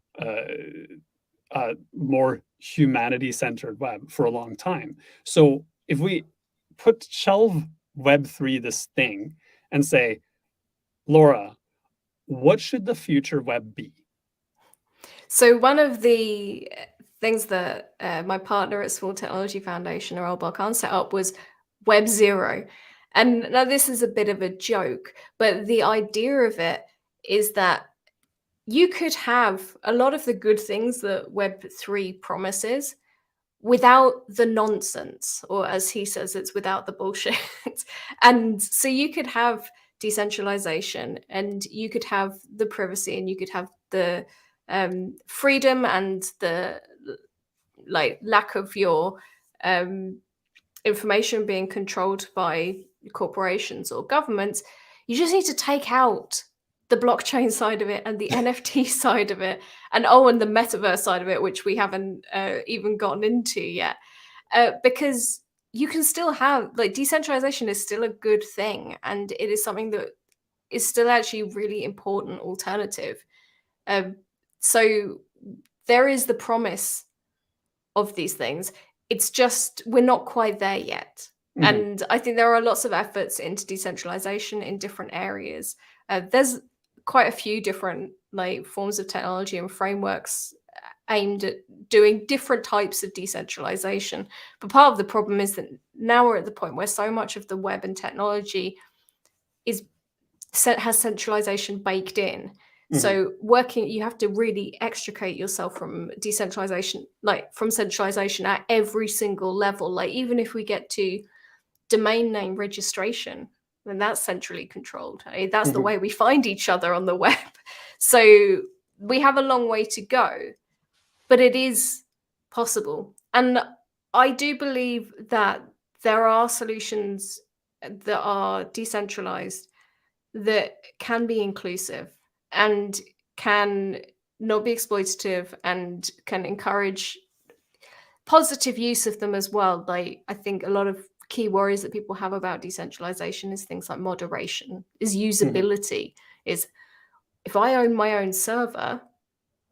more humanity-centered web for a long time. So if we shelve Web3 this thing and say, Laura, what should the future web be? So one of the things that my partner at Small Technology Foundation, or Kalbag, set up was Web 0. And now this is a bit of a joke, but the idea of it is that you could have a lot of the good things that Web3 promises without the nonsense, or as he says, it's without the bullshit. And so you could have decentralization, and you could have the privacy, and you could have the freedom and the lack of your information being controlled by corporations or governments. You just need to take out the blockchain side of it and the NFT side of it, and the metaverse side of it, which we haven't even gotten into yet, because you can still have decentralization is still a good thing, and it is something that is still actually a really important alternative. So there is the promise of these things. It's just we're not quite there yet. And I think there are lots of efforts into decentralization in different areas. There's quite a few different forms of technology and frameworks aimed at doing different types of decentralization. But part of the problem is that now we're at the point where so much of the web and technology has centralization baked in. So you have to really extricate yourself from decentralization, from centralization at every single level. Even if we get to domain name registration, then that's centrally controlled. That's the way we find each other on the web. So we have a long way to go, but it is possible. And I do believe that there are solutions that are decentralized that can be inclusive and can not be exploitative and can encourage positive use of them as well. I think a lot of key worries that people have about decentralization is things like moderation, is usability, is if I own my own server,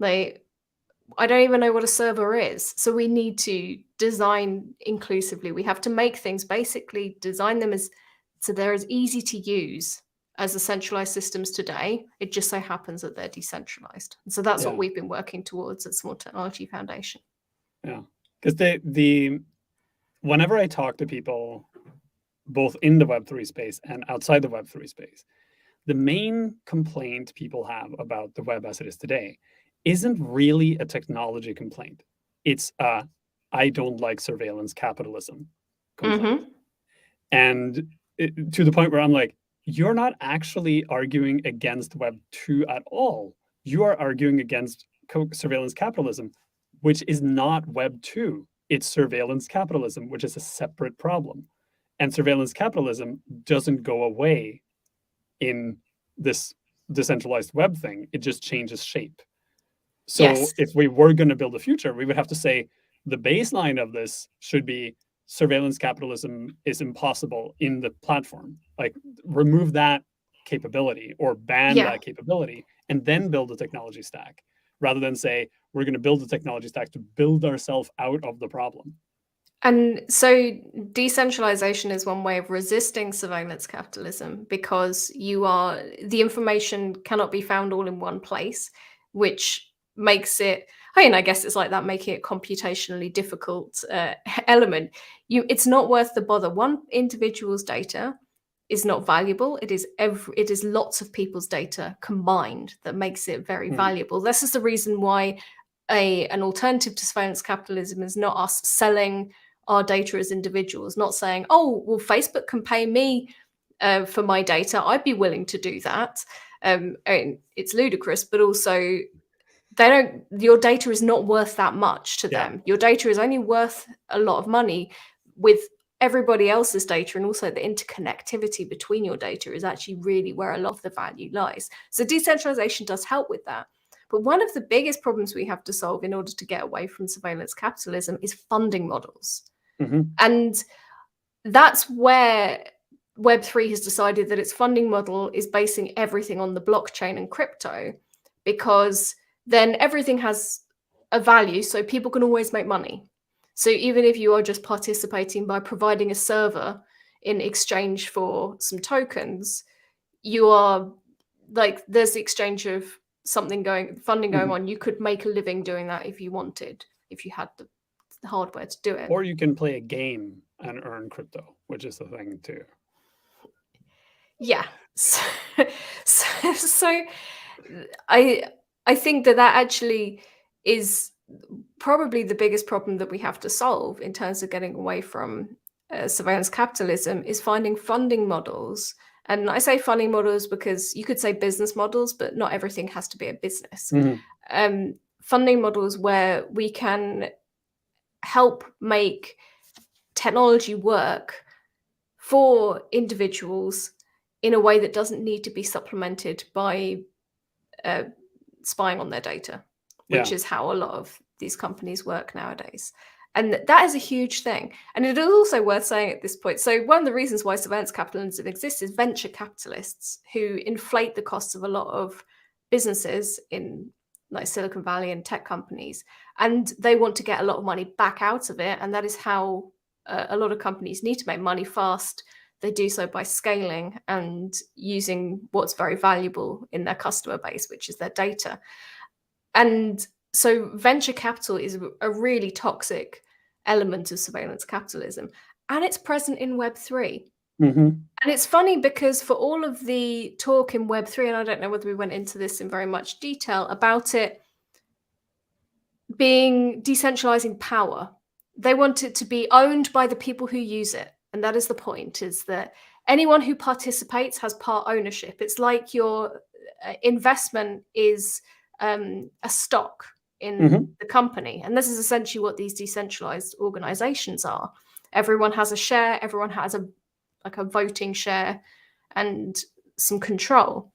I don't even know what a server is. So we need to design inclusively. We have to make things, basically design them so they're as easy to use as the centralized systems today. It just so happens that they're decentralized. And so that's what we've been working towards at Small Technology Foundation. Yeah, because whenever I talk to people, both in the Web3 space and outside the Web3 space, the main complaint people have about the web as it is today isn't really a technology complaint. It's I don't like surveillance capitalism complaint. And to the point where I'm like, you're not actually arguing against Web 2 at all. You are arguing against surveillance capitalism, which is not Web 2. It's surveillance capitalism, which is a separate problem. And surveillance capitalism doesn't go away in this decentralized web thing. It just changes shape. So if we were going to build a future, we would have to say the baseline of this should be surveillance capitalism is impossible in the platform. Remove that capability or ban that capability, and then build a technology stack, rather than say we're going to build a technology stack to build ourselves out of the problem. And so decentralization is one way of resisting surveillance capitalism, because the information cannot be found all in one place, which makes it, I guess it's like that, making it computationally difficult element. It's not worth the bother. One individual's data is not valuable. It is lots of people's data combined that makes it very valuable. This is the reason why an alternative to surveillance capitalism is not us selling our data as individuals, not saying, oh, well, Facebook can pay me for my data. I'd be willing to do that. And it's ludicrous, but also your data is not worth that much to them. Your data is only worth a lot of money with everybody else's data, and also the interconnectivity between your data is actually really where a lot of the value lies. So decentralization does help with that. But one of the biggest problems we have to solve in order to get away from surveillance capitalism is funding models. And that's where Web3 has decided that its funding model is basing everything on the blockchain and crypto, because then everything has a value, so people can always make money. So even if you are just participating by providing a server in exchange for some tokens, you are like, there's the exchange of funding going on. You could make a living doing that if you wanted, if you had the hardware to do it. Or you can play a game and earn crypto, which is the thing too. Yeah. So I think that actually is probably the biggest problem that we have to solve in terms of getting away from surveillance capitalism, is finding funding models. And I say funding models because you could say business models, but not everything has to be a business. Funding models where we can help make technology work for individuals in a way that doesn't need to be supplemented by spying on their data, which is how a lot of these companies work nowadays. And that is a huge thing. And it is also worth saying at this point, so one of the reasons why surveillance capitalism exists is venture capitalists who inflate the costs of a lot of businesses in like Silicon Valley and tech companies, and they want to get a lot of money back out of it. And that is how a lot of companies need to make money fast. They do so by scaling and using what's very valuable in their customer base, which is their data. And so venture capital is a really toxic element of surveillance capitalism, and it's present in Web3. And it's funny because for all of the talk in Web3, and I don't know whether we went into this in very much detail about it being decentralizing power, they want it to be owned by the people who use it. And that is the point, is that anyone who participates has part ownership. It's like your investment is a stock in the company. And this is essentially what these decentralized organizations are. Everyone has a share, everyone has a voting share and some control.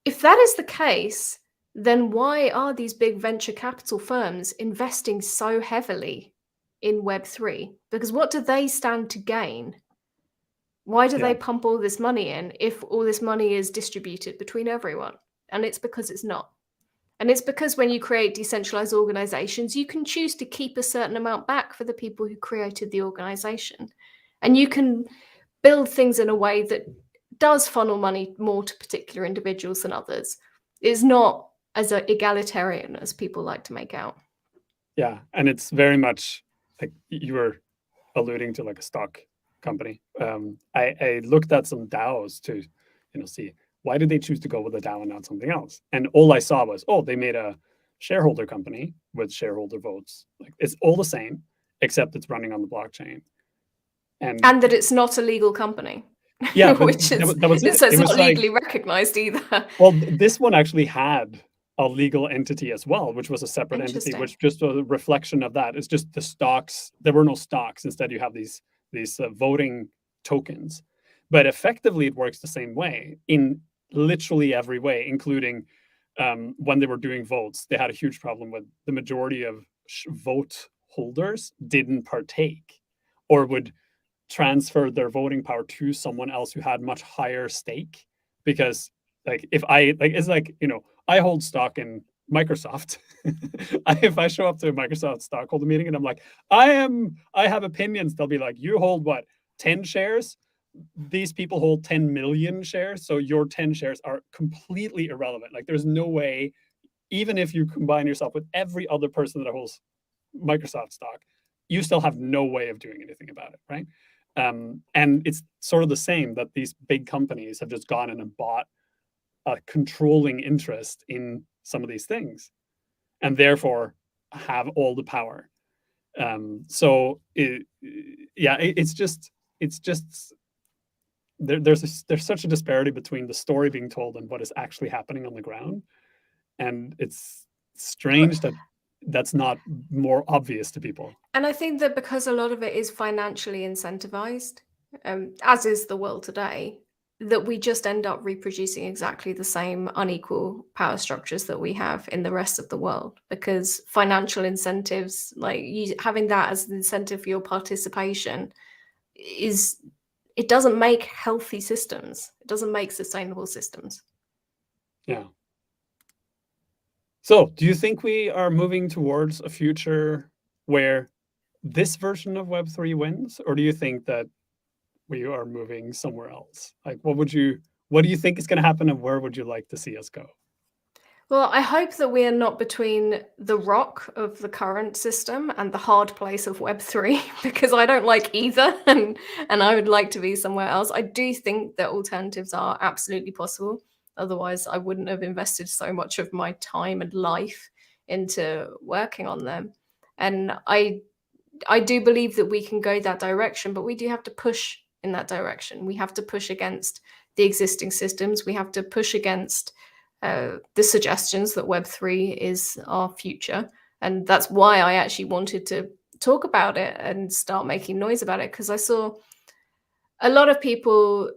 If that is the case, then why are these big venture capital firms investing so heavily in Web3? Because what do they stand to gain? Why do they pump all this money in if all this money is distributed between everyone? And it's because it's not. And it's because when you create decentralized organizations, you can choose to keep a certain amount back for the people who created the organization. And you can build things in a way that does funnel money more to particular individuals than others. It's not as egalitarian as people like to make out. Yeah, and it's very much like you were alluding to, like a stock company. I looked at some DAOs to, see why did they choose to go with a DAO and not something else. And all I saw was, they made a shareholder company with shareholder votes. Like it's all the same, except it's running on the blockchain, and that it's not a legal company. Yeah, which is that was it. So it's It was not legally recognized either. Well, this one actually had a legal entity as well, which was a separate entity, which just a reflection of that. It's just the stocks. There were no stocks. Instead, you have these voting tokens. But effectively, it works the same way in literally every way, including when they were doing votes. They had a huge problem with the majority of vote holders didn't partake or would transfer their voting power to someone else who had much higher stake. Because I hold stock in Microsoft. If I show up to a Microsoft stockholder meeting and I'm like, I have opinions, they'll be like, you hold what, 10 shares? These people hold 10 million shares. So your 10 shares are completely irrelevant. Like there's no way, even if you combine yourself with every other person that holds Microsoft stock, you still have no way of doing anything about it, right? And it's sort of the same, that these big companies have just gone in and bought a controlling interest in some of these things, and therefore have all the power. It's just there's such a disparity between the story being told and what is actually happening on the ground, and it's strange that that's not more obvious to people. And I think that because a lot of it is financially incentivized, as is the world today, that we just end up reproducing exactly the same unequal power structures that we have in the rest of the world. Because financial incentives, like having that as an incentive for your participation, it doesn't make healthy systems. It doesn't make sustainable systems. Yeah. So, do you think we are moving towards a future where this version of Web3 wins, or do you think that we are moving somewhere else? Like, what do you think is going to happen, and where would you like to see us go? Well, I hope that we are not between the rock of the current system and the hard place of Web3, because I don't like either, and I would like to be somewhere else. I do think that alternatives are absolutely possible. Otherwise, I wouldn't have invested so much of my time and life into working on them. And I do believe that we can go that direction, but we do have to push in that direction. We have to push against the existing systems. We have to push against the suggestions that Web3 is our future. And that's why I actually wanted to talk about it and start making noise about it, because I saw a lot of people,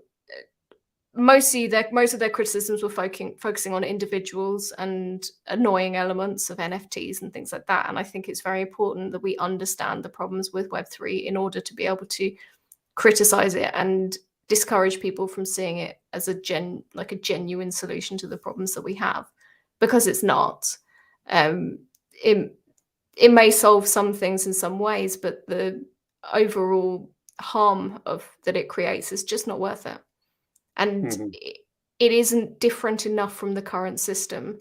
most of their criticisms were focusing on individuals and annoying elements of NFTs and things like that. And I think it's very important that we understand the problems with Web3 in order to be able to criticize it and discourage people from seeing it as a genuine solution to the problems that we have, because it's not. It may solve some things in some ways, but the overall harm that it creates is just not worth it. And it isn't different enough from the current system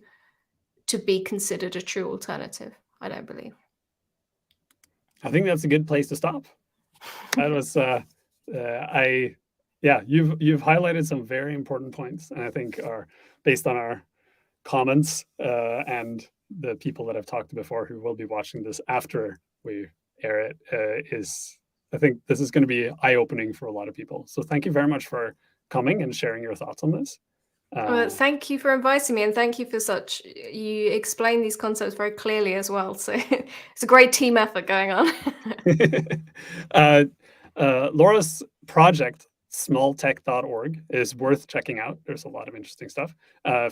to be considered a true alternative, I don't believe. I think that's a good place to stop. That was you've highlighted some very important points, and I think are based on our comments and the people that I've talked to before who will be watching this after we air it. I think this is going to be eye-opening for a lot of people. So thank you very much for coming and sharing your thoughts on this. Thank you for inviting me, and thank you for you explain these concepts very clearly as well. So it's a great team effort going on. Laura's project, smalltech.org, is worth checking out. There's a lot of interesting stuff.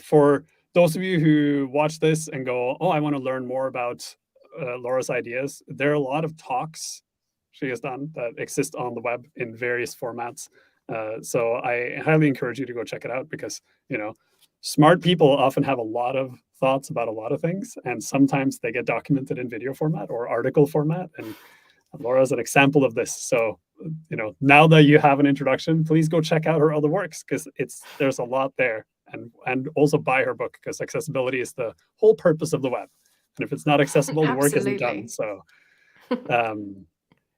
For those of you who watch this and go, oh, I want to learn more about Laura's ideas, there are a lot of talks she has done that exist on the web in various formats. So I highly encourage you to go check it out, because, smart people often have a lot of thoughts about a lot of things, and sometimes they get documented in video format or article format. And Laura's an example of this. So, now that you have an introduction, please go check out her other works, because there's a lot there. And also buy her book, because accessibility is the whole purpose of the web. And if it's not accessible, the work isn't done. So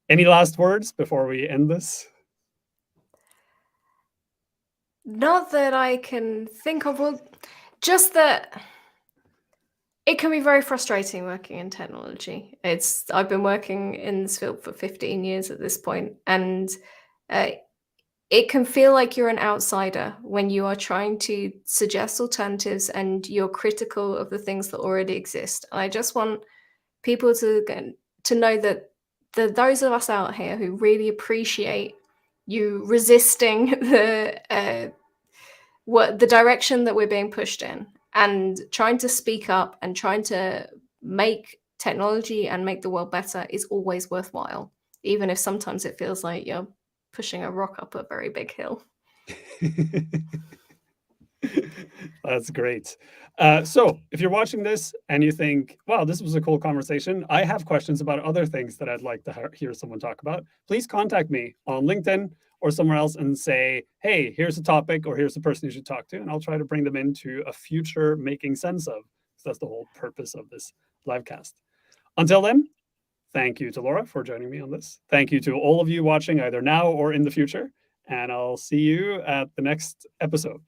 any last words before we end this? Not that I can think of. Well, just that it can be very frustrating working in technology. I've been working in this field for 15 years at this point, and it can feel like you're an outsider when you are trying to suggest alternatives and you're critical of the things that already exist. And I just want people to know that those of us out here who really appreciate you resisting the direction that we're being pushed in, and trying to speak up and trying to make technology and make the world better is always worthwhile, even if sometimes it feels like you're pushing a rock up a very big hill. That's great. So if you're watching this and you think, wow, this was a cool conversation, I have questions about other things that I'd like to hear someone talk about, please contact me on LinkedIn or somewhere else and say, hey, here's a topic, or here's the person you should talk to. And I'll try to bring them into a future making sense of. So that's the whole purpose of this livecast. Until then, Thank you to Laura for joining me on this. Thank you to all of you watching either now or in the future. And I'll see you at the next episode.